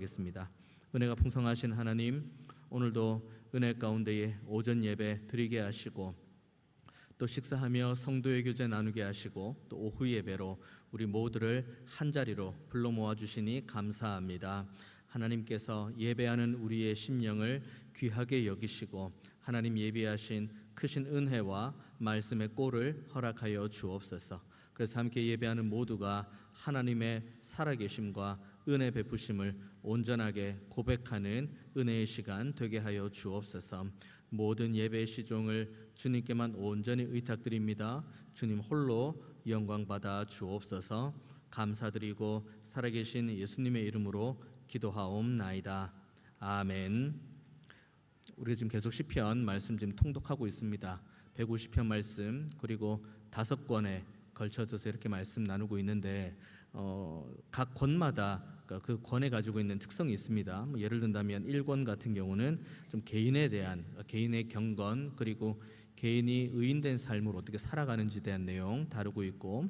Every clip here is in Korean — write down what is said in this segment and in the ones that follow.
겠습니다. 은혜가 풍성하신 하나님, 오늘도 은혜 가운데에 오전 예배 드리게 하시고 또 식사하며 성도의 교제 나누게 하시고 또 오후 예배로 우리 모두를 한자리로 불러 모아 주시니 감사합니다. 하나님께서 예배하는 우리의 심령을 귀하게 여기시고 하나님 예비하신 크신 은혜와 말씀의 꼴을 허락하여 주옵소서. 그래서 함께 예배하는 모두가 하나님의 살아계심과 은혜 베푸심을 온전하게 고백하는 은혜의 시간 되게 하여 주옵소서. 모든 예배의 시종을 주님께만 온전히 의탁드립니다. 주님 홀로 영광 받아 주옵소서. 감사드리고 살아계신 예수님의 이름으로 기도하옵나이다. 아멘. 우리가 지금 계속 시편 말씀 지금 통독하고 있습니다. 150편 말씀 그리고 5권에 걸쳐져서 이렇게 말씀 나누고 있는데 각 권마다 그 권에 가지고 있는 특성이 있습니다. 예를 든다면 1권 같은 경우는 좀 개인에 대한 개인의 경건 그리고 개인이 의인된 삶을 어떻게 살아가는지에 대한 내용 다루고 있고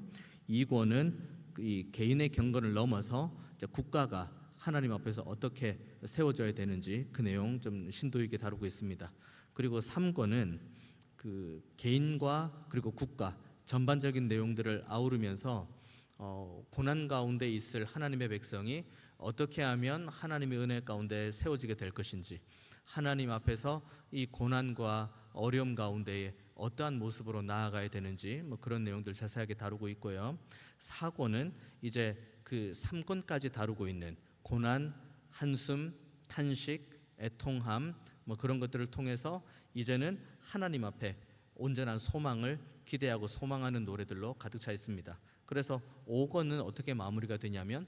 2권은 이 개인의 경건을 넘어서 국가가 하나님 앞에서 어떻게 세워져야 되는지 그 내용 좀 심도 있게 다루고 있습니다. 그리고 3권은 그 개인과 그리고 국가 전반적인 내용들을 아우르면서 고난 가운데 있을 하나님의 백성이 어떻게 하면 하나님의 은혜 가운데 세워지게 될 것인지, 하나님 앞에서 이 고난과 어려움 가운데에 어떠한 모습으로 나아가야 되는지 그런 내용들 자세하게 다루고 있고요. 4권은 이제 그 3권까지 다루고 있는 고난, 한숨, 탄식, 애통함 그런 것들을 통해서 이제는 하나님 앞에 온전한 소망을 기대하고 소망하는 노래들로 가득 차 있습니다. 그래서 5권은 어떻게 마무리가 되냐면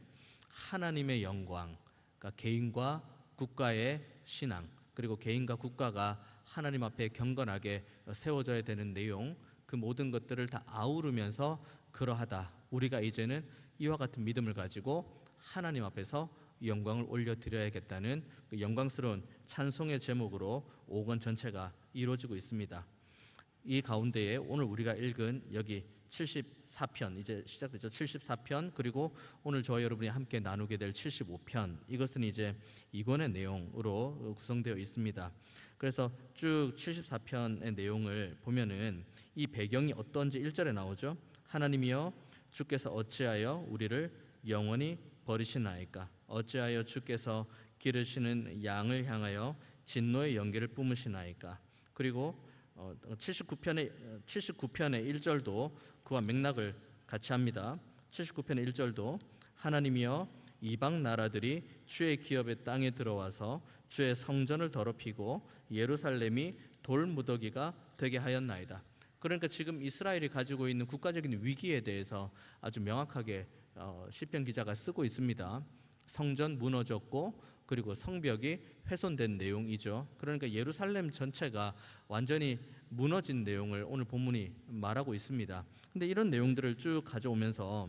하나님의 영광, 그러니까 개인과 국가의 신앙, 그리고 개인과 국가가 하나님 앞에 경건하게 세워져야 되는 내용, 그 모든 것들을 다 아우르면서 그러하다, 우리가 이제는 이와 같은 믿음을 가지고 하나님 앞에서 영광을 올려드려야겠다는 그 영광스러운 찬송의 제목으로 5권 전체가 이루어지고 있습니다. 이 가운데에 오늘 우리가 읽은 여기 74편, 이제 시작되죠. 74편, 그리고 오늘 저와 여러분이 함께 나누게 될 75편, 이것은 이제 2권의 내용으로 구성되어 있습니다. 그래서 쭉 74편의 내용을 보면은 이 배경이 어떤지 1절에 나오죠. 하나님이여 주께서 어찌하여 우리를 영원히 버리시나이까? 어찌하여 주께서 기르시는 양을 향하여 진노의 연기를 뿜으시나이까? 그리고 79편의 1절도 그와 맥락을 같이 합니다. 79편의 1절도 하나님이여 이방 나라들이 주의 기업의 땅에 들어와서 주의 성전을 더럽히고 예루살렘이 돌무더기가 되게 하였나이다. 그러니까 지금 이스라엘이 가지고 있는 국가적인 위기에 대해서 아주 명확하게 시편 기자가 쓰고 있습니다. 성전 무너졌고 그리고 성벽이 훼손된 내용이죠. 그러니까 예루살렘 전체가 완전히 무너진 내용을 오늘 본문이 말하고 있습니다. 근데 이런 내용들을 쭉 가져오면서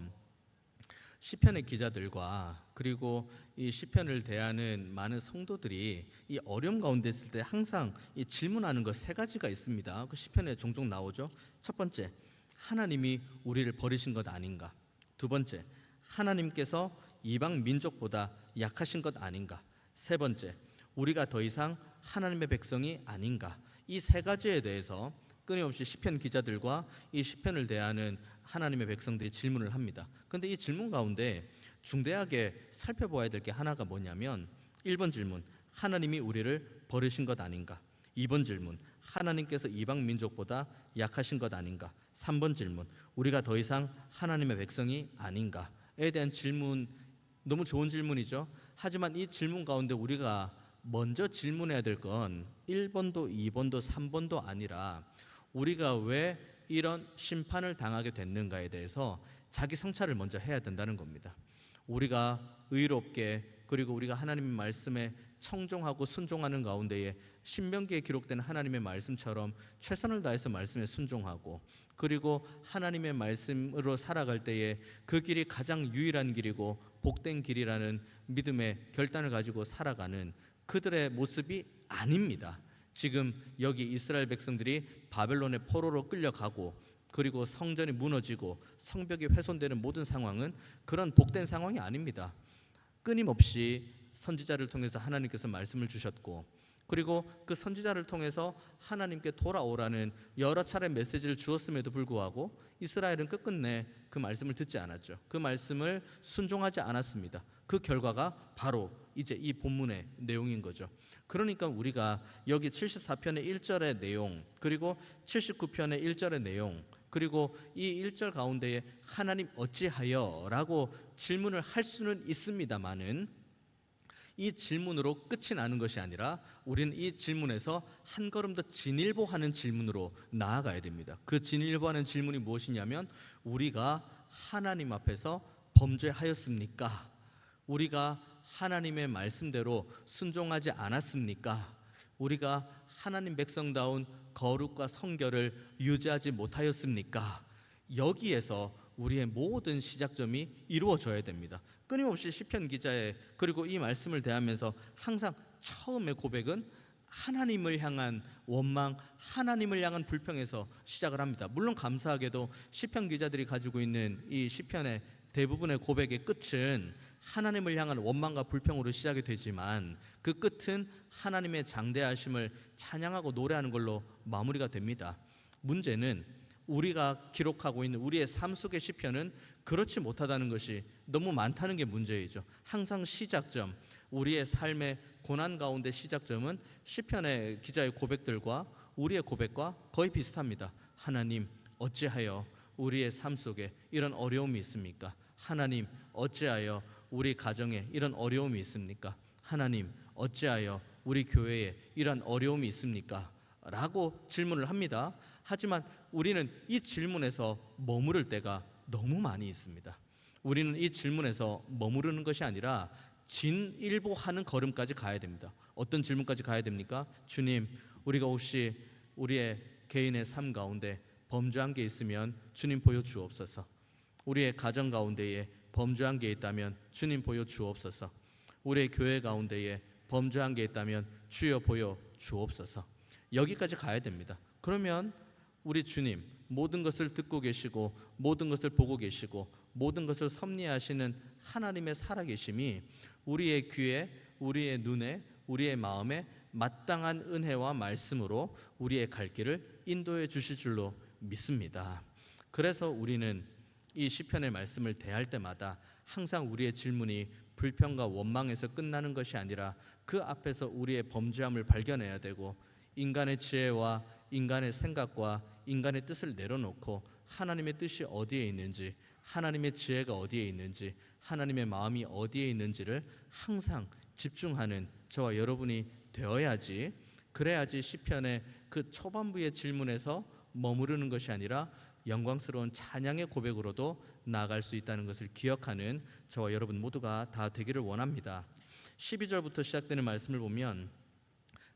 시편의 기자들과 그리고 이 시편을 대하는 많은 성도들이 이 어려움 가운데 있을 때 항상 이 질문하는 것 3가지가 있습니다. 그 시편에 종종 나오죠. 첫 번째, 하나님이 우리를 버리신 것 아닌가? 두 번째, 하나님께서 이방 민족보다 약하신 것 아닌가? 세 번째, 우리가 더 이상 하나님의 백성이 아닌가? 이 3가지에 대해서 끊임없이 시편 기자들과 이 시편을 대하는 하나님의 백성들이 질문을 합니다. 그런데 이 질문 가운데 중대하게 살펴보아야 될 게 하나가 뭐냐면 1번 질문, 하나님이 우리를 버리신 것 아닌가? 2번 질문, 하나님께서 이방 민족보다 약하신 것 아닌가? 3번 질문, 우리가 더 이상 하나님의 백성이 아닌가에 대한 질문, 너무 좋은 질문이죠. 하지만 이 질문 가운데 우리가 먼저 질문해야 될 건 1번도 2번도 3번도 아니라 우리가 왜 이런 심판을 당하게 됐는가에 대해서 자기 성찰을 먼저 해야 된다는 겁니다. 우리가 의롭게 그리고 우리가 하나님의 말씀에 청종하고 순종하는 가운데에 신명기에 기록된 하나님의 말씀처럼 최선을 다해서 말씀에 순종하고 그리고 하나님의 말씀으로 살아갈 때에 그 길이 가장 유일한 길이고 복된 길이라는 믿음의 결단을 가지고 살아가는 그들의 모습이 아닙니다. 지금 여기 이스라엘 백성들이 바벨론의 포로로 끌려가고 그리고 성전이 무너지고 성벽이 훼손되는 모든 상황은 그런 복된 상황이 아닙니다. 끊임없이 선지자를 통해서 하나님께서 말씀을 주셨고, 그리고 그 선지자를 통해서 하나님께 돌아오라는 여러 차례 메시지를 주었음에도 불구하고 이스라엘은 끝끝내 그 말씀을 듣지 않았죠. 그 말씀을 순종하지 않았습니다. 그 결과가 바로 이제 이 본문의 내용인 거죠. 그러니까 우리가 여기 74편의 1절의 내용, 그리고 79편의 1절의 내용, 그리고 이 1절 가운데에 하나님 어찌하여 라고 질문을 할 수는 있습니다마는 이 질문으로 끝이 나는 것이 아니라 우리는 이 질문에서 한 걸음 더 진일보하는 질문으로 나아가야 됩니다. 그 진일보하는 질문이 무엇이냐면, 우리가 하나님 앞에서 범죄하였습니까? 우리가 하나님의 말씀대로 순종하지 않았습니까? 우리가 하나님 백성다운 거룩과 성결을 유지하지 못하였습니까? 여기에서 우리의 모든 시작점이 이루어져야 됩니다. 끊임없이 시편 기자의 그리고 이 말씀을 대하면서 항상 처음의 고백은 하나님을 향한 원망, 하나님을 향한 불평에서 시작을 합니다. 물론 감사하게도 시편 기자들이 가지고 있는 이 시편의 대부분의 고백의 끝은 하나님을 향한 원망과 불평으로 시작이 되지만 그 끝은 하나님의 장대하심을 찬양하고 노래하는 걸로 마무리가 됩니다. 문제는 우리가 기록하고 있는 우리의 삶 속의 시편은 그렇지 못하다는 것이 너무 많다는 게 문제이죠. 항상 시작점, 우리의 삶의 고난 가운데 시작점은 시편의 기자의 고백들과 우리의 고백과 거의 비슷합니다. 하나님 어찌하여 우리의 삶 속에 이런 어려움이 있습니까? 하나님 어찌하여 우리 가정에 이런 어려움이 있습니까? 하나님 어찌하여 우리 교회에 이런 어려움이 있습니까? 라고 질문을 합니다. 하지만 우리는 이 질문에서 머무를 때가 너무 많이 있습니다. 우리는 이 질문에서 머무르는 것이 아니라 진일보하는 걸음까지 가야 됩니다. 어떤 질문까지 가야 됩니까? 주님, 우리가 혹시 우리의 개인의 삶 가운데 범죄한 게 있으면 주님 보여주옵소서. 우리의 가정 가운데에 범죄한 게 있다면 주님 보여주옵소서. 우리의 교회 가운데에 범죄한 게 있다면 주여 보여주옵소서. 여기까지 가야 됩니다. 그러면 우리 주님 모든 것을 듣고 계시고 모든 것을 보고 계시고 모든 것을 섭리하시는 하나님의 살아계심이 우리의 귀에, 우리의 눈에, 우리의 마음에 마땅한 은혜와 말씀으로 우리의 갈 길을 인도해 주실 줄로 믿습니다. 그래서 우리는 이 시편의 말씀을 대할 때마다 항상 우리의 질문이 불평과 원망에서 끝나는 것이 아니라 그 앞에서 우리의 범죄함을 발견해야 되고, 인간의 지혜와 인간의 생각과 인간의 뜻을 내려놓고 하나님의 뜻이 어디에 있는지, 하나님의 지혜가 어디에 있는지, 하나님의 마음이 어디에 있는지를 항상 집중하는 저와 여러분이 되어야지, 그래야지 시편의 그 초반부의 질문에서 머무르는 것이 아니라 영광스러운 찬양의 고백으로도 나아갈 수 있다는 것을 기억하는 저와 여러분 모두가 다 되기를 원합니다. 12절부터 시작되는 말씀을 보면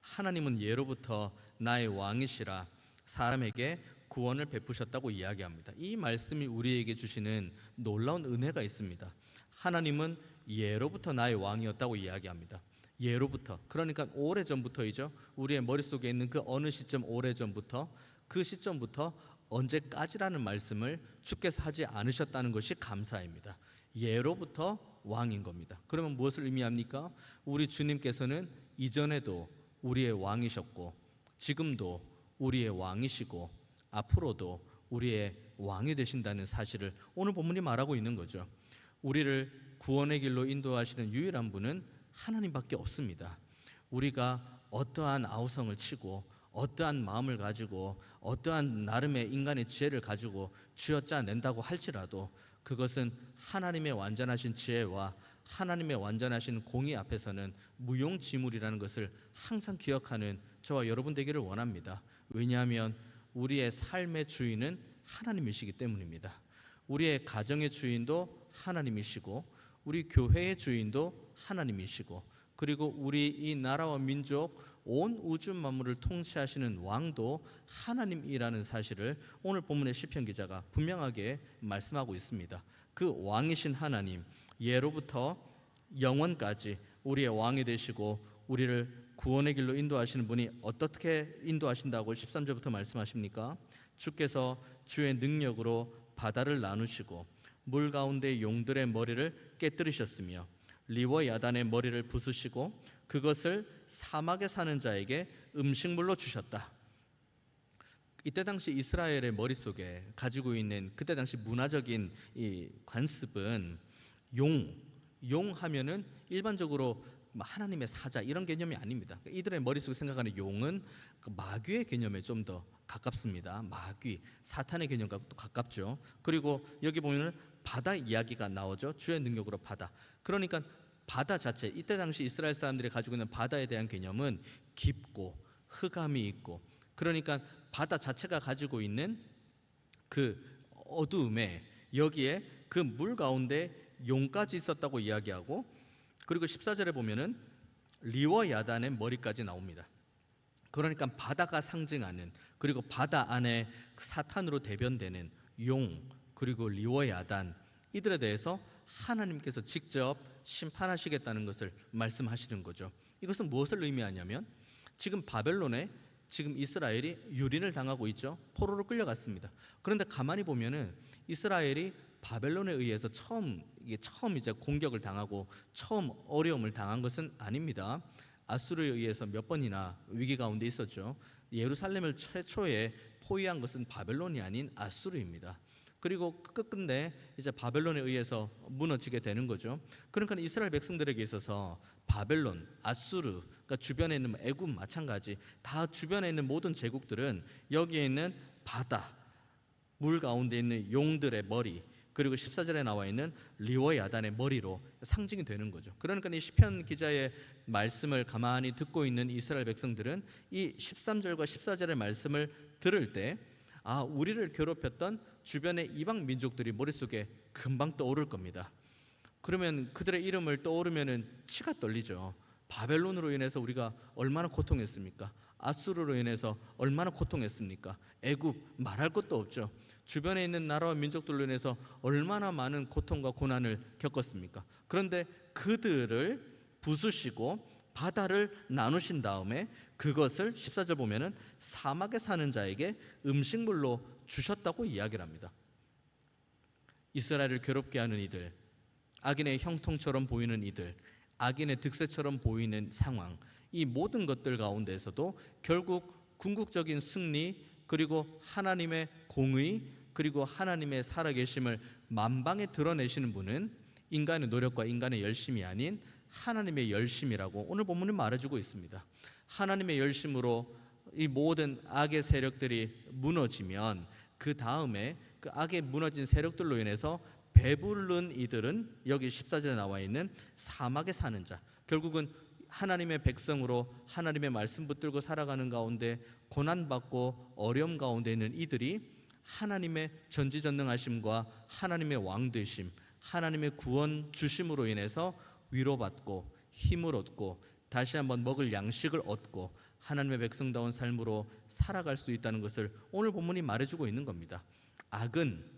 하나님은 예로부터 나의 왕이시라 사람에게 구원을 베푸셨다고 이야기합니다. 이 말씀이 우리에게 주시는 놀라운 은혜가 있습니다. 하나님은 예로부터 나의 왕이었다고 이야기합니다. 예로부터, 그러니까 오래전부터이죠. 우리의 머릿속에 있는 그 어느 시점, 오래전부터, 그 시점부터 언제까지라는 말씀을 주께서 하지 않으셨다는 것이 감사입니다. 예로부터 왕인 겁니다. 그러면 무엇을 의미합니까? 우리 주님께서는 이전에도 우리의 왕이셨고 지금도 우리의 왕이시고 앞으로도 우리의 왕이 되신다는 사실을 오늘 본문이 말하고 있는 거죠. 우리를 구원의 길로 인도하시는 유일한 분은 하나님밖에 없습니다. 우리가 어떠한 아우성을 치고 어떠한 마음을 가지고 어떠한 나름의 인간의 지혜를 가지고 쥐어짜낸다고 할지라도 그것은 하나님의 완전하신 지혜와 하나님의 완전하신 공의 앞에서는 무용지물이라는 것을 항상 기억하는 저와 여러분 되기를 원합니다. 왜냐하면 우리의 삶의 주인은 하나님이시기 때문입니다. 우리의 가정의 주인도 하나님이시고 우리 교회의 주인도 하나님이시고 그리고 우리 이 나라와 민족 온 우주 만물을 통치하시는 왕도 하나님이라는 사실을 오늘 본문의 시편 기자가 분명하게 말씀하고 있습니다. 그 왕이신 하나님, 예로부터 영원까지 우리의 왕이 되시고 우리를 구원의 길로 인도하시는 분이 어떻게 인도하신다고 13절부터 말씀하십니까? 주께서 주의 능력으로 바다를 나누시고 물 가운데 용들의 머리를 깨뜨리셨으며 리워 야단의 머리를 부수시고 그것을 사막에 사는 자에게 음식물로 주셨다. 이때 당시 이스라엘의 머릿속에 가지고 있는 그때 당시 문화적인 이 관습은 용 하면은 일반적으로 하나님의 사자 이런 개념이 아닙니다. 이들의 머릿속에 생각하는 용은 그 마귀의 개념에 좀 더 가깝습니다. 마귀, 사탄의 개념과 또 가깝죠. 그리고 여기 보면은 바다 이야기가 나오죠. 주의 능력으로 바다. 그러니까 바다 자체, 이때 당시 이스라엘 사람들이 가지고 있는 바다에 대한 개념은 깊고 흑암이 있고, 그러니까 바다 자체가 가지고 있는 그 어두움에 여기에 그 물 가운데 용까지 있었다고 이야기하고, 그리고 14절에 보면은 리워 야단의 머리까지 나옵니다. 그러니까 바다가 상징하는, 그리고 바다 안에 사탄으로 대변되는 용, 그리고 리워 야단, 이들에 대해서 하나님께서 직접 심판하시겠다는 것을 말씀하시는 거죠. 이것은 무엇을 의미하냐면 지금 바벨론에 지금 이스라엘이 유린을 당하고 있죠. 포로로 끌려갔습니다. 그런데 가만히 보면은 이스라엘이 바벨론에 의해서 처음 이제 공격을 당하고 처음 어려움을 당한 것은 아닙니다. 아수르에 의해서 몇 번이나 위기 가운데 있었죠. 예루살렘을 최초에 포위한 것은 바벨론이 아닌 아수르입니다. 그리고 끝끝내 이제 바벨론에 의해서 무너지게 되는 거죠. 그러니까 이스라엘 백성들에게 있어서 바벨론, 아수르, 그러니까 주변에 있는 애굽 마찬가지, 다 주변에 있는 모든 제국들은 여기에 있는 바다, 물 가운데 있는 용들의 머리, 그리고 14절에 나와 있는 리워 야단의 머리로 상징이 되는 거죠. 그러니까 이 시편 기자의 말씀을 가만히 듣고 있는 이스라엘 백성들은 이 13절과 14절의 말씀을 들을 때 우리를 괴롭혔던 주변의 이방 민족들이 머릿속에 금방 떠오를 겁니다. 그러면 그들의 이름을 떠오르면은 치가 떨리죠. 바벨론으로 인해서 우리가 얼마나 고통했습니까? 아수르로 인해서 얼마나 고통했습니까? 애굽 말할 것도 없죠. 주변에 있는 나라와 민족들로 인해서 얼마나 많은 고통과 고난을 겪었습니까? 그런데 그들을 부수시고 바다를 나누신 다음에 그것을 14절 보면은 사막에 사는 자에게 음식물로 주셨다고 이야기를 합니다. 이스라엘을 괴롭게 하는 이들, 악인의 형통처럼 보이는 이들, 악인의 득세처럼 보이는 상황, 이 모든 것들 가운데에서도 결국 궁극적인 승리, 그리고 하나님의 공의, 그리고 하나님의 살아계심을 만방에 드러내시는 분은 인간의 노력과 인간의 열심이 아닌 하나님의 열심이라고 오늘 본문이 말해주고 있습니다. 하나님의 열심으로 이 모든 악의 세력들이 무너지면 그 다음에 그 악의 무너진 세력들로 인해서 배부른 이들은 여기 14절에 나와 있는 사막에 사는 자, 결국은 하나님의 백성으로 하나님의 말씀 붙들고 살아가는 가운데 고난받고 어려움 가운데 있는 이들이 하나님의 전지전능하심과 하나님의 왕되심, 하나님의 구원 주심으로 인해서 위로받고 힘을 얻고 다시 한번 먹을 양식을 얻고 하나님의 백성다운 삶으로 살아갈 수 있다는 것을 오늘 본문이 말해주고 있는 겁니다. 악은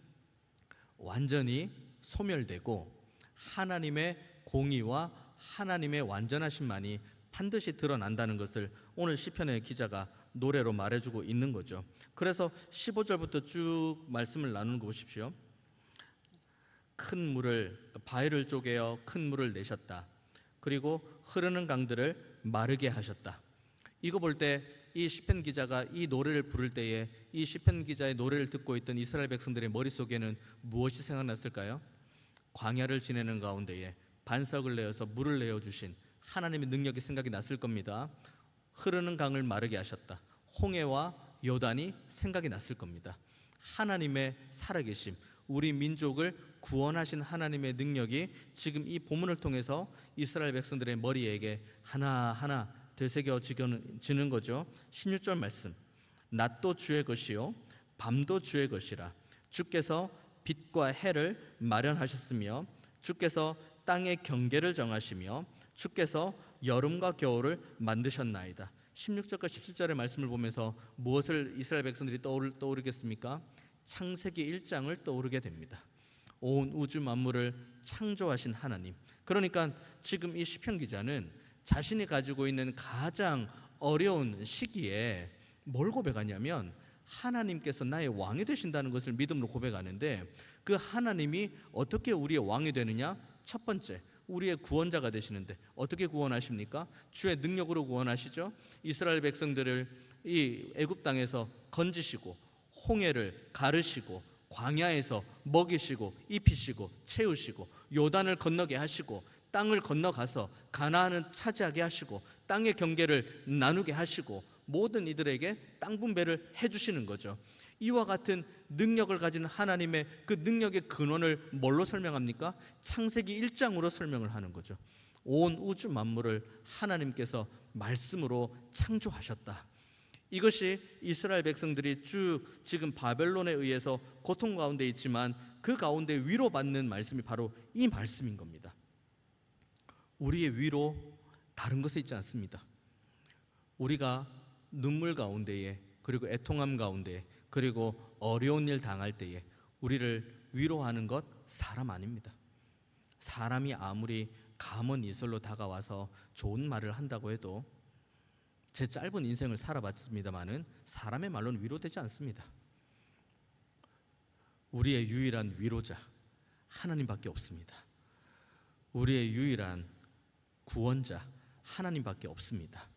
완전히 소멸되고 하나님의 공의와 하나님의 완전하심만이 반드시 드러난다는 것을 오늘 시편의 기자가 노래로 말해주고 있는 거죠. 그래서 15절부터 쭉 말씀을 나누는 거 보십시오. 큰 물을, 바위를 쪼개어 큰 물을 내셨다. 그리고 흐르는 강들을 마르게 하셨다. 이거 볼 때 이 시편 기자가 이 노래를 부를 때에 이 시편 기자의 노래를 듣고 있던 이스라엘 백성들의 머릿속에는 무엇이 생각났을까요? 광야를 지내는 가운데에 반석을 내어서 물을 내어주신 하나님의 능력이 생각이 났을 겁니다. 흐르는 강을 마르게 하셨다. 홍해와 요단이 생각이 났을 겁니다. 하나님의 살아계심, 우리 민족을 구원하신 하나님의 능력이 지금 이 본문을 통해서 이스라엘 백성들의 머리에게 하나하나 되새겨지는 거죠. 16절 말씀, 낮도 주의 것이요 밤도 주의 것이라. 주께서 빛과 해를 마련하셨으며 주께서 땅의 경계를 정하시며 주께서 여름과 겨울을 만드셨나이다. 16절과 17절의 말씀을 보면서 무엇을 이스라엘 백성들이 떠오르겠습니까? 창세기 1장을 떠오르게 됩니다. 온 우주 만물을 창조하신 하나님. 그러니까 지금 이 시편 기자는 자신이 가지고 있는 가장 어려운 시기에 뭘 고백하냐면 하나님께서 나의 왕이 되신다는 것을 믿음으로 고백하는데 그 하나님이 어떻게 우리의 왕이 되느냐? 첫 번째, 우리의 구원자가 되시는데 어떻게 구원하십니까? 주의 능력으로 구원하시죠. 이스라엘 백성들을 이 애굽 땅에서 건지시고 홍해를 가르시고 광야에서 먹이시고 입히시고 채우시고 요단을 건너게 하시고 땅을 건너가서 가나안을 차지하게 하시고 땅의 경계를 나누게 하시고 모든 이들에게 땅 분배를 해주시는 거죠. 이와 같은 능력을 가진 하나님의 그 능력의 근원을 뭘로 설명합니까? 창세기 1장으로 설명을 하는 거죠. 온 우주 만물을 하나님께서 말씀으로 창조하셨다. 이것이 이스라엘 백성들이 지금 바벨론에 의해서 고통 가운데 있지만 그 가운데 위로받는 말씀이 바로 이 말씀인 겁니다. 우리의 위로 다른 것에 있지 않습니다. 우리가 눈물 가운데에 그리고 애통함 가운데 그리고 어려운 일 당할 때에 우리를 위로하는 것 사람 아닙니다. 사람이 아무리 감언 이설로 다가와서 좋은 말을 한다고 해도 제 짧은 인생을 살아봤습니다마는 사람의 말로는 위로되지 않습니다. 우리의 유일한 위로자 하나님밖에 없습니다. 우리의 유일한 구원자 하나님밖에 없습니다.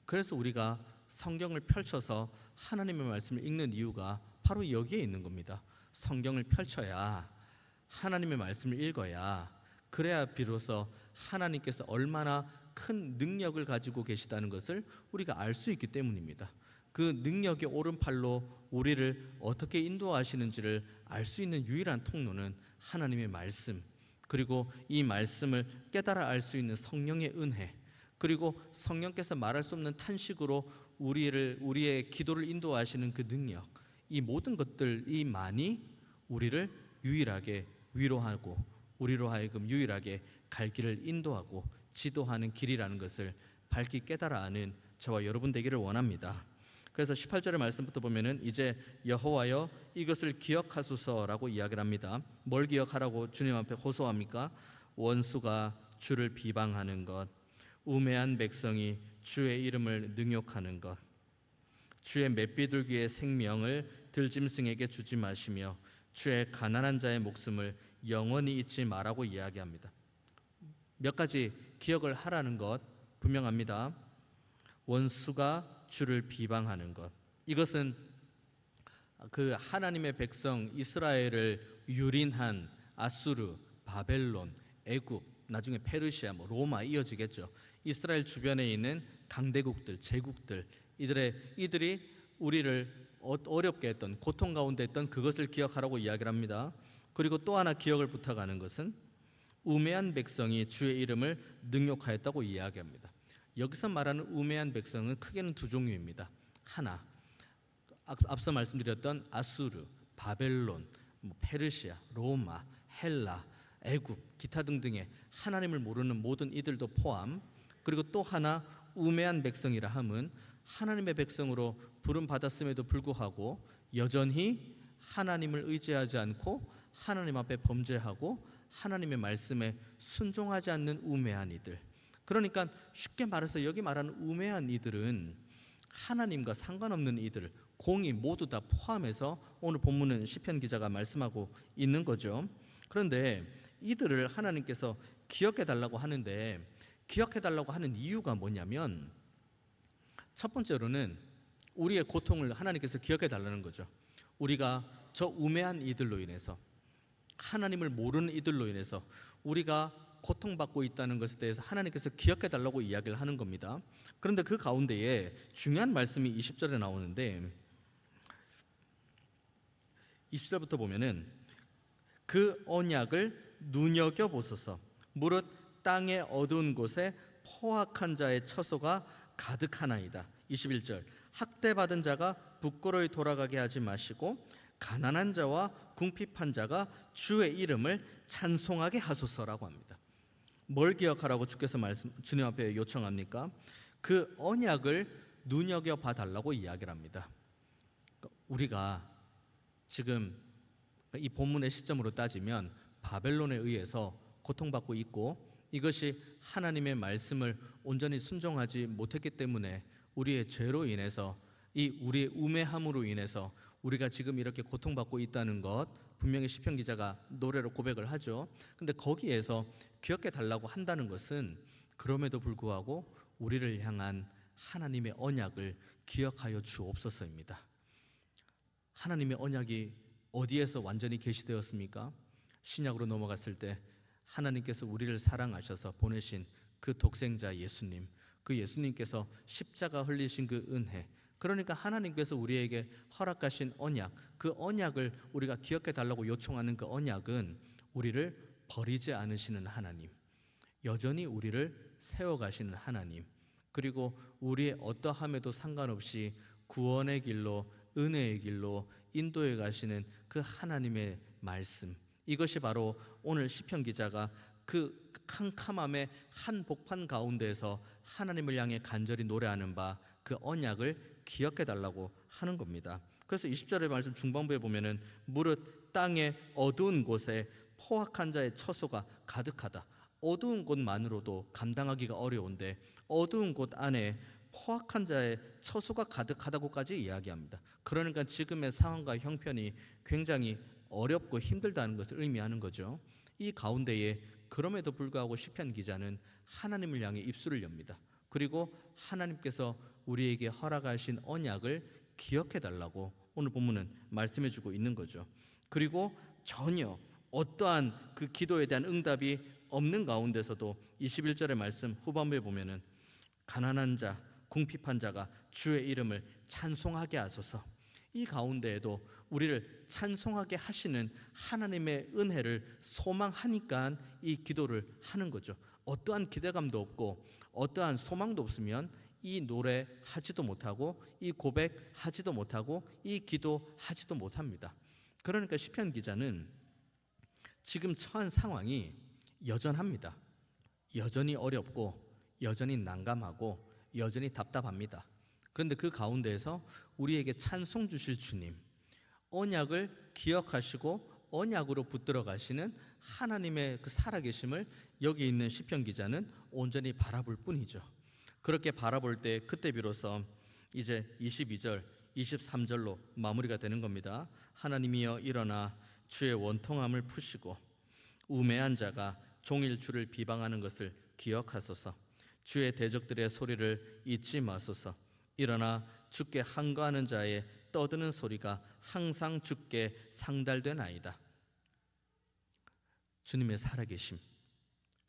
그래서 우리가 성경을 펼쳐서 하나님의 말씀을 읽는 이유가 바로 여기에 있는 겁니다. 성경을 펼쳐야 하나님의 말씀을 읽어야 그래야 비로소 하나님께서 얼마나 큰 능력을 가지고 계시다는 것을 우리가 알 수 있기 때문입니다. 그 능력의 오른팔로 우리를 어떻게 인도하시는지를 알 수 있는 유일한 통로는 하나님의 말씀, 그리고 이 말씀을 깨달아 알 수 있는 성령의 은혜, 그리고 성령께서 말할 수 없는 탄식으로 우리의 기도를 인도하시는 그 능력, 이 모든 것들이만이 우리를 유일하게 위로하고 우리로 하여금 유일하게 갈 길을 인도하고 지도하는 길이라는 것을 밝히 깨달아 아는 저와 여러분 되기를 원합니다. 그래서 18절의 말씀부터 보면은 이제 여호와여 이것을 기억하소서라고 이야기를 합니다. 뭘 기억하라고 주님 앞에 호소합니까? 원수가 주를 비방하는 것, 우매한 백성이 주의 이름을 능욕하는 것, 주의 맷비둘기의 생명을 들짐승에게 주지 마시며 주의 가난한 자의 목숨을 영원히 잊지 마라고 이야기합니다. 몇 가지 기억을 하라는 것 분명합니다. 원수가 주를 비방하는 것, 이것은 그 하나님의 백성 이스라엘을 유린한 아수르, 바벨론, 애굽, 나중에 페르시아, 로마 이어지겠죠. 이스라엘 주변에 있는 강대국들, 제국들, 이들이 우리를 어렵게 했던, 고통 가운데 했던 그것을 기억하라고 이야기를 합니다. 그리고 또 하나 기억을 부탁하는 것은 우매한 백성이 주의 이름을 능욕하였다고 이야기합니다. 여기서 말하는 우매한 백성은 크게는 두 종류입니다. 하나, 앞서 말씀드렸던 아수르, 바벨론, 페르시아, 로마, 헬라, 애굽, 기타 등등의 하나님을 모르는 모든 이들도 포함. 그리고 또 하나 우매한 백성이라 함은 하나님의 백성으로 부름 받았음에도 불구하고 여전히 하나님을 의지하지 않고 하나님 앞에 범죄하고 하나님의 말씀에 순종하지 않는 우매한 이들. 그러니까 쉽게 말해서 여기 말하는 우매한 이들은 하나님과 상관없는 이들, 공의 모두 다 포함해서 오늘 본문은 시편 기자가 말씀하고 있는 거죠. 그런데 이들을 하나님께서 기억해 달라고 하는데, 기억해 달라고 하는 이유가 뭐냐면, 첫 번째로는 우리의 고통을 하나님께서 기억해 달라는 거죠. 우리가 저 우매한 이들로 인해서, 하나님을 모르는 이들로 인해서 우리가 고통받고 있다는 것에 대해서 하나님께서 기억해 달라고 이야기를 하는 겁니다. 그런데 그 가운데에 중요한 말씀이 20절에 나오는데, 20절부터 보면은 그 언약을 눈여겨보소서. 무릇 땅의 어두운 곳에 포악한 자의 처소가 가득하나이다. 21절, 학대받은 자가 부끄러이 돌아가게 하지 마시고 가난한 자와 궁핍한 자가 주의 이름을 찬송하게 하소서라고 합니다. 뭘 기억하라고 주께서 주님 앞에 요청합니까? 그 언약을 눈여겨봐 달라고 이야기를 합니다. 우리가 지금 이 본문의 시점으로 따지면 바벨론에 의해서 고통받고 있고, 이것이 하나님의 말씀을 온전히 순종하지 못했기 때문에 우리의 죄로 인해서, 이 우리의 우매함으로 인해서 우리가 지금 이렇게 고통받고 있다는 것 분명히 시편 기자가 노래로 고백을 하죠. 근데 거기에서 기억해 달라고 한다는 것은 그럼에도 불구하고 우리를 향한 하나님의 언약을 기억하여 주옵소서입니다. 하나님의 언약이 어디에서 완전히 계시되었습니까? 신약으로 넘어갔을 때 하나님께서 우리를 사랑하셔서 보내신 그 독생자 예수님, 그 예수님께서 십자가 흘리신 그 은혜, 그러니까 하나님께서 우리에게 허락하신 언약, 그 언약을 우리가 기억해 달라고 요청하는 그 언약은 우리를 버리지 않으시는 하나님, 여전히 우리를 세워가시는 하나님, 그리고 우리의 어떠함에도 상관없이 구원의 길로, 은혜의 길로 인도해 가시는 그 하나님의 말씀, 이것이 바로 오늘 시편 기자가 그 캄캄함의 한복판 가운데에서 하나님을 향해 간절히 노래하는 바 그 언약을 기억해 달라고 하는 겁니다. 그래서 20절의 말씀 중반부에 보면은 무릇 땅의 어두운 곳에 포악한 자의 처소가 가득하다. 어두운 곳만으로도 감당하기가 어려운데 어두운 곳 안에 포악한 자의 처소가 가득하다고까지 이야기합니다. 그러니까 지금의 상황과 형편이 굉장히 어렵고 힘들다는 것을 의미하는 거죠. 이 가운데에 그럼에도 불구하고 시편 기자는 하나님을 향해 입술을 엽니다. 그리고 하나님께서 우리에게 허락하신 언약을 기억해 달라고 오늘 본문은 말씀해 주고 있는 거죠. 그리고 전혀 어떠한 그 기도에 대한 응답이 없는 가운데서도 21절의 말씀 후반부에 보면은 가난한 자, 궁핍한 자가 주의 이름을 찬송하게 하소서. 이 가운데에도 우리를 찬송하게 하시는 하나님의 은혜를 소망하니까 이 기도를 하는 거죠. 어떠한 기대감도 없고 어떠한 소망도 없으면 이 노래 하지도 못하고 이 고백 하지도 못하고 이 기도 하지도 못합니다. 그러니까 시편 기자는 지금 처한 상황이 여전합니다. 여전히 어렵고 여전히 난감하고 여전히 답답합니다. 그런데 그 가운데에서 우리에게 찬송 주실 주님, 언약을 기억하시고 언약으로 붙들어 가시는 하나님의 그 살아계심을 여기 있는 시편 기자는 온전히 바라볼 뿐이죠. 그렇게 바라볼 때 그때 비로소 이제 22절, 23절로 마무리가 되는 겁니다. 하나님이여 일어나 주의 원통함을 푸시고 우매한 자가 종일 주를 비방하는 것을 기억하소서. 주의 대적들의 소리를 잊지 마소서. 일어나 주께 항거하는 자의 떠드는 소리가 항상 주께 상달되나이다. 주님의 살아계심,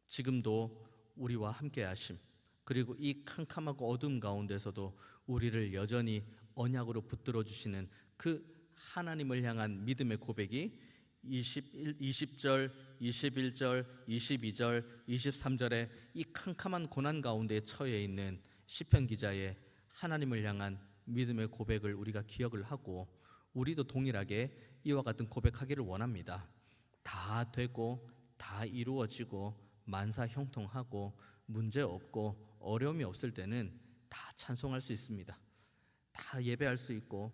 지금도 우리와 함께 하심, 그리고 이 캄캄하고 어둠 가운데서도 우리를 여전히 언약으로 붙들어 주시는 그 하나님을 향한 믿음의 고백이 20절, 21절, 22절, 23절에 이 캄캄한 고난 가운데 처해 있는 시편 기자의 하나님을 향한 믿음의 고백을 우리가 기억을 하고 우리도 동일하게 이와 같은 고백하기를 원합니다. 다 되고 다 이루어지고 만사 형통하고 문제 없고 어려움이 없을 때는 다 찬송할 수 있습니다. 다 예배할 수 있고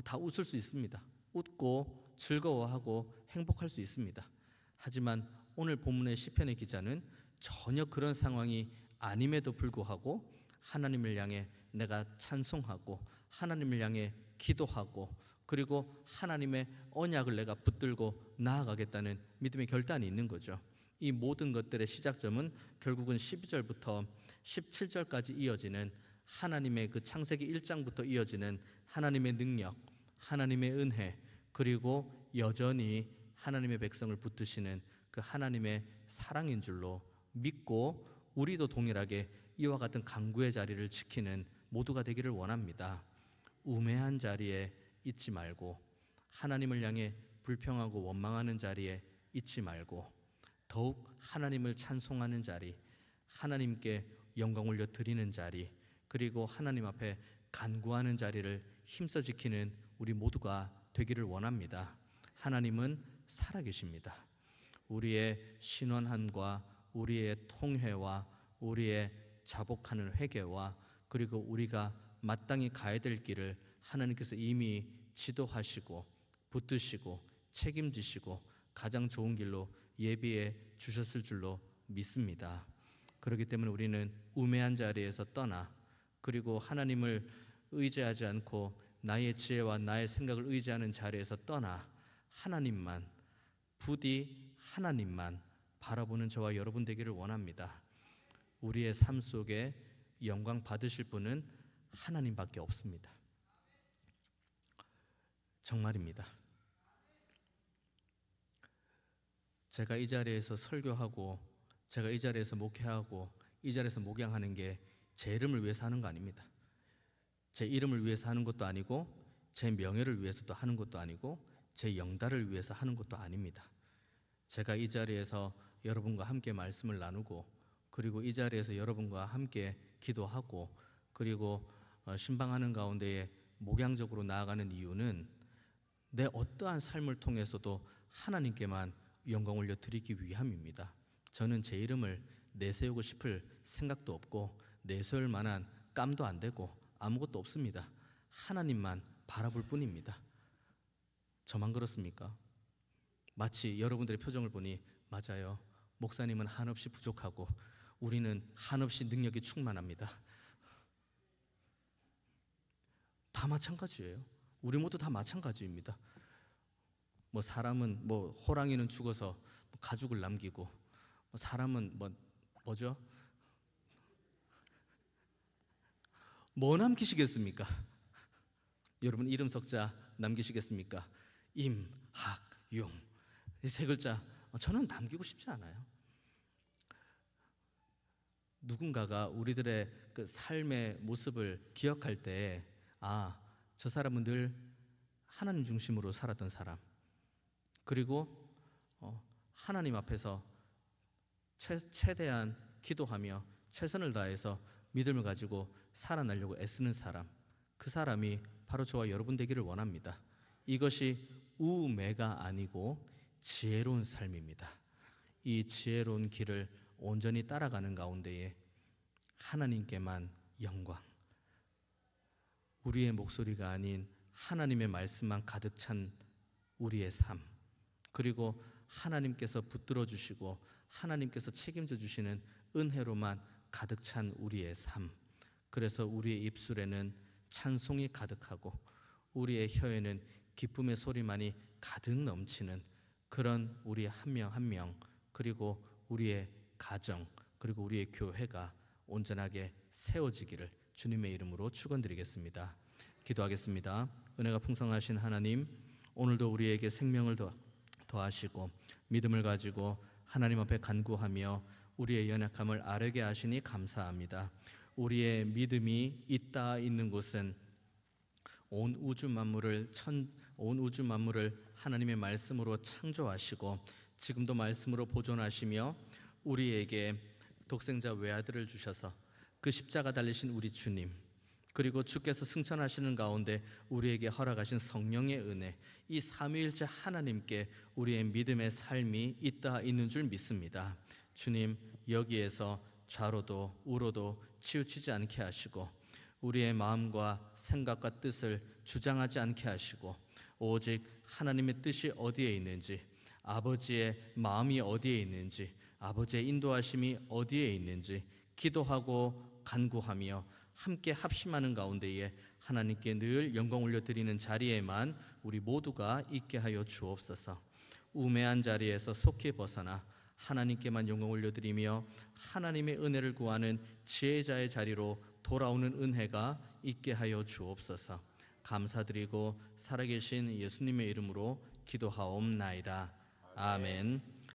다 웃을 수 있습니다. 웃고 즐거워하고 행복할 수 있습니다. 하지만 오늘 본문의 시편의 기자는 전혀 그런 상황이 아님에도 불구하고 하나님을 향해 내가 찬송하고 하나님을 향해 기도하고 그리고 하나님의 언약을 내가 붙들고 나아가겠다는 믿음의 결단이 있는 거죠. 이 모든 것들의 시작점은 결국은 12절부터 17절까지 이어지는 하나님의 그 창세기 1장부터 이어지는 하나님의 능력, 하나님의 은혜, 그리고 여전히 하나님의 백성을 붙드시는 그 하나님의 사랑인 줄로 믿고 우리도 동일하게 이와 같은 강구의 자리를 지키는 모두가 되기를 원합니다. 우매한 자리에 있지 말고 하나님을 향해 불평하고 원망하는 자리에 있지 말고 더욱 하나님을 찬송하는 자리, 하나님께 영광 올려 드리는 자리, 그리고 하나님 앞에 간구하는 자리를 힘써 지키는 우리 모두가 되기를 원합니다. 하나님은 살아계십니다. 우리의 신원함과 우리의 통회와 우리의 자복하는 회개와 그리고 우리가 마땅히 가야 될 길을 하나님께서 이미 지도하시고 붙드시고 책임지시고 가장 좋은 길로 예비해 주셨을 줄로 믿습니다. 그렇기 때문에 우리는 우매한 자리에서 떠나 그리고 하나님을 의지하지 않고 나의 지혜와 나의 생각을 의지하는 자리에서 떠나 하나님만, 부디 하나님만 바라보는 저와 여러분 되기를 원합니다. 우리의 삶 속에 영광 받으실 분은 하나님밖에 없습니다. 정말입니다. 제가 이 자리에서 설교하고, 제가 이 자리에서 목회하고, 이 자리에서 목양하는 게 제 이름을 위해서 하는 거 아닙니다. 제 이름을 위해서 하는 것도 아니고, 제 명예를 위해서도 하는 것도 아니고, 제 영달을 위해서 하는 것도 아닙니다. 제가 이 자리에서 여러분과 함께 말씀을 나누고, 그리고 이 자리에서 여러분과 함께 기도하고, 그리고 신방하는 가운데에 목양적으로 나아가는 이유는 내 어떠한 삶을 통해서도 하나님께만 영광 올려드리기 위함입니다. 저는 제 이름을 내세우고 싶을 생각도 없고 내세울 만한 깜도 안 되고 아무것도 없습니다. 하나님만 바라볼 뿐입니다. 저만 그렇습니까? 마치 여러분들의 표정을 보니 맞아요. 목사님은 한없이 부족하고 우리는 한없이 능력이 충만합니다. 다 마찬가지예요. 우리 모두 다 마찬가지입니다. 사람은 호랑이는 죽어서 가죽을 남기고, 사람은 뭐죠? 뭐 남기시겠습니까? 여러분 이름 석자 남기시겠습니까? 임, 학, 용, 이 세 글자 저는 남기고 싶지 않아요. 누군가가 우리들의 그 삶의 모습을 기억할 때, 저 사람은 늘 하나님 중심으로 살았던 사람, 그리고 하나님 앞에서 최대한 기도하며 최선을 다해서 믿음을 가지고 살아나려고 애쓰는 사람, 그 사람이 바로 저와 여러분 되기를 원합니다. 이것이 우매가 아니고 지혜로운 삶입니다. 이 지혜로운 길을 온전히 따라가는 가운데에 하나님께만 영광, 우리의 목소리가 아닌 하나님의 말씀만 가득 찬 우리의 삶, 그리고 하나님께서 붙들어 주시고 하나님께서 책임져 주시는 은혜로만 가득 찬 우리의 삶, 그래서 우리의 입술에는 찬송이 가득하고 우리의 혀에는 기쁨의 소리만이 가득 넘치는 그런 우리 한 명 한 명, 그리고 우리의 가정, 그리고 우리의 교회가 온전하게 세워지기를 주님의 이름으로 축원드리겠습니다. 기도하겠습니다. 은혜가 풍성하신 하나님, 오늘도 우리에게 생명을 더하시고 믿음을 가지고 하나님 앞에 간구하며 우리의 연약함을 아뢰게 하시니 감사합니다. 우리의 믿음이 있는 곳은 온 우주 만물을 하나님의 말씀으로 창조하시고 지금도 말씀으로 보존하시며 우리에게 독생자 외아들을 주셔서 그 십자가 달리신 우리 주님, 그리고 주께서 승천하시는 가운데 우리에게 허락하신 성령의 은혜, 이 삼위일체 하나님께 우리의 믿음의 삶이 있는 줄 믿습니다. 주님, 여기에서 좌로도 우로도 치우치지 않게 하시고 우리의 마음과 생각과 뜻을 주장하지 않게 하시고 오직 하나님의 뜻이 어디에 있는지, 아버지의 마음이 어디에 있는지, 아버지의 인도하심이 어디에 있는지 기도하고 간구하며 함께 합심하는 가운데에 하나님께 늘 영광 올려드리는 자리에만 우리 모두가 있게 하여 주옵소서. 우매한 자리에서 속히 벗어나 하나님께만 영광 올려드리며 하나님의 은혜를 구하는 지혜자의 자리로 돌아오는 은혜가 있게 하여 주옵소서. 감사드리고 살아계신 예수님의 이름으로 기도하옵나이다. 아멘.